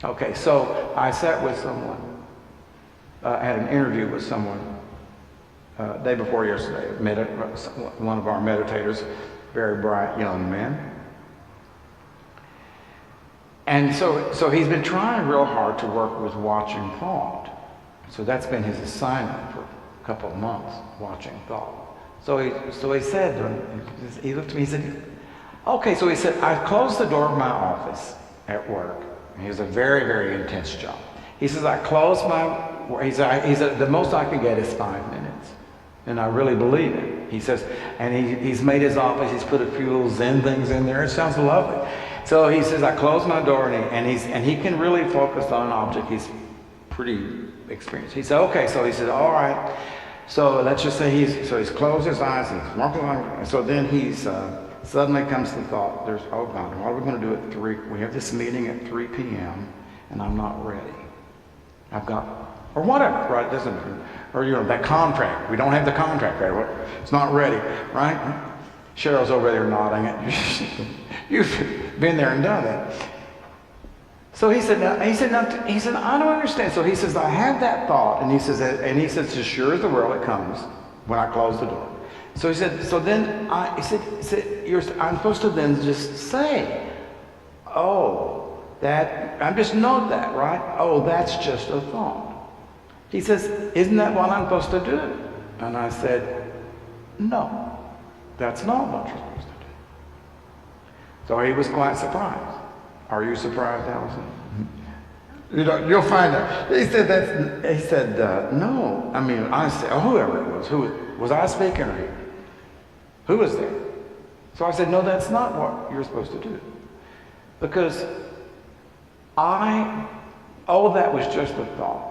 Okay, so I sat with someone, I had an interview with someone day before yesterday, one of our meditators, very bright young man. And so he's been trying real hard to work with watching thought. So that's been his assignment for a couple of months, watching thought. So he said, he looked at me, he said, okay, so he said, I closed the door of my office at work. He has a very, very intense job. He says, I closed he said, the most I can get is 5 minutes. And I really believe it. He says, and he's made his office, he's put a few little Zen things in there. It sounds lovely. So he says, I closed my door, and he can really focus on an object. He's pretty experienced. He said, okay, so he said, all right. So let's just say he's closed his eyes, he's walking along. So then suddenly comes the thought, oh God, what are we going to do at 3? We have this meeting at 3 p.m. and I'm not ready. Or whatever, right? It doesn't, or that contract. We don't have the contract ready. It's not ready, right? Cheryl's over there nodding. You've been there and done that. So he said, I don't understand. So he says, I had that thought, and he says, as sure as the world it comes when I close the door. So he said, so then I'm supposed to then just say, oh, I just know that, right? Oh, that's just a thought. He says, isn't that what I'm supposed to do? And I said, no, that's not what you're supposed to do. So he was quite surprised. Are you surprised, Allison? You'll find out. He said, no. I mean, I said, whoever it was, was I speaking or he? Who was there? So I said, no, that's not what you're supposed to do. Because that was just a thought.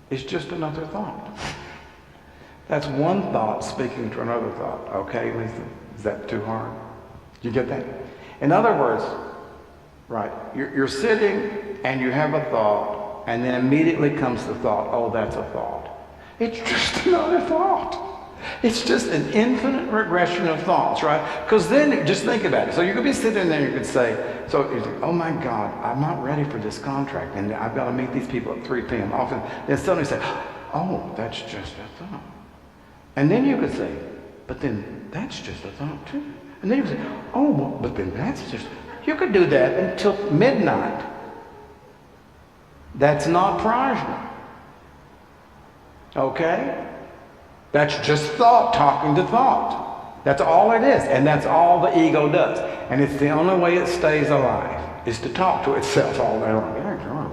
It's just another thought. That's one thought speaking to another thought. Okay, Lisa? Is that too hard? You get that? In other words, right, you're sitting and you have a thought, and then immediately comes the thought, oh, that's a thought. It's just another thought. It's just an infinite regression of thoughts, right? Because then, just think about it. So you could be sitting there and you could say, oh my God, I'm not ready for this contract, and I've got to meet these people at 3 p.m. Often, then suddenly say, oh, that's just a thought. And then you could say, but then that's just a thought too. And then you could say, oh, well, but then that's just, you could do that until midnight. That's not Prajna. Okay? That's just thought talking to thought. That's all it is. And that's all the ego does. And it's the only way it stays alive is to talk to itself all day long.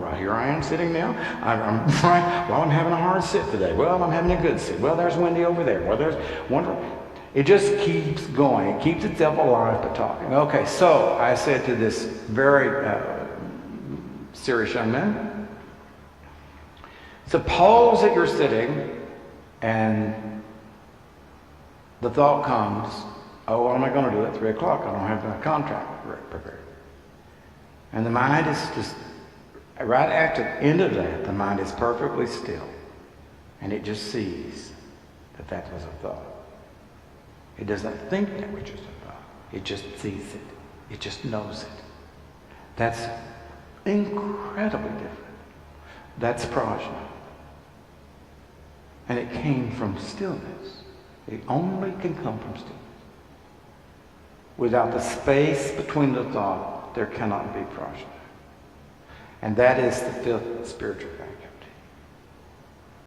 Right here I am sitting now. I'm right. Well, I'm having a hard sit today. Well, I'm having a good sit. Well, there's Wendy over there. Well, there's wonderful. It just keeps going. It keeps itself alive by talking. Okay, so I said to this very serious young man, suppose that you're sitting and the thought comes, oh, what am I going to do at 3 o'clock? I don't have my contract prepared. And the mind is just, right after the end of that, the mind is perfectly still. And it just sees that was a thought. It doesn't think that was just a thought. It just sees it. It just knows it. That's incredibly different. That's Prajna. And it came from stillness. It only can come from stillness. Without the space between the thought, there cannot be Prajna. And that is the fifth spiritual factor.